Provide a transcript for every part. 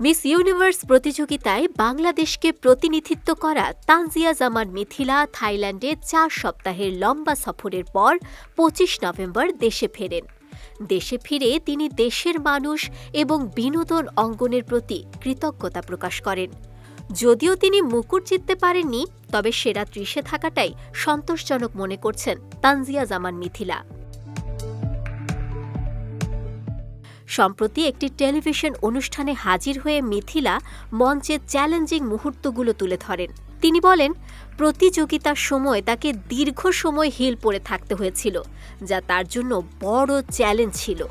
Miss universe প্রতিযোগিতায় বাংলাদেশকে প্রতিনিধিত্ব করা তানজিয়া জামান মিথিলা থাইল্যান্ডে ৪ সপ্তাহের লম্বা সফরের পর ২৫ নভেম্বর দেশে ফেরেন। দেশে ফিরে তিনি দেশের মানুষ এবং বিনোদন অঙ্গনের প্রতি কৃতজ্ঞতা প্রকাশ করেন। যদিও তিনি মুকুট জিততে পারেননি, তবে সেরা ৩০-এ থাকাটাই সন্তোষজনক মনে করছেন তানজিয়া জামান মিথিলা। সম্প্রতি একটি টেলিভিশন অনুষ্ঠানে হাজির হয়ে মিথিলা মঞ্চে চ্যালেঞ্জিং মুহূর্তগুলো তুলে ধরেন। তিনি বলেন, প্রতিযোগিতার সময় তাকে দীর্ঘ সময় হিল পরে থাকতে হয়েছিল, যা তার জন্য বড় চ্যালেঞ্জ ছিল।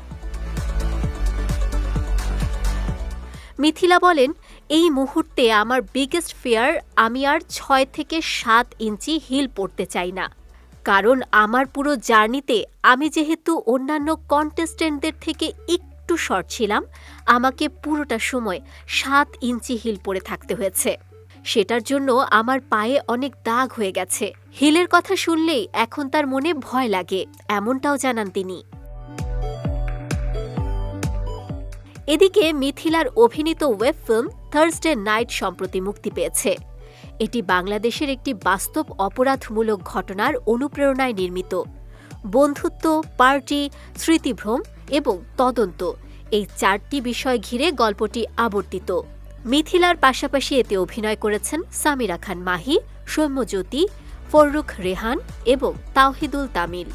মিথিলা বলেন, এই মুহূর্তে আমার বিগেস্ট ফিয়ার, আমি আর ৬ থেকে ৭ ইঞ্চি হিল পরতে চাই না। কারণ আমার পুরো জার্নিতে আমি যেহেতু অন্যান্য কন্টেস্টেন্টদের থেকে একটু শর্ট ছিলাম, আমাকে পুরোটা সময় ৭ ইঞ্চি হিল পরে থাকতে হয়েছে। সেটার জন্য আমার পায়ে অনেক দাগ হয়ে গেছে। হিলের কথা শুনলেই এখন তার মনে ভয় লাগে, এমনটাও জানান তিনি। এদিকে মিথিলার অভিনীত ওয়েব ফিল্ম থার্সডে নাইট সম্প্রতি মুক্তি পেয়েছে। এটি বাংলাদেশের একটি বাস্তব অপরাধমূলক ঘটনার অনুপ্রেরণায় নির্মিত। বন্ধুত্ব, পার্টি, স্মৃতিভ্রম এবং তদন্ত, এই ৪টি বিষয় ঘিরে গল্পটি আবর্তিত। মিথিলার পাশাপাশি এতে অভিনয় করেছেন সামিরা খান মাহি, সৌম্যজ্যোতি, ফররুখ রেহান এবং তাওহিদুল তামিল।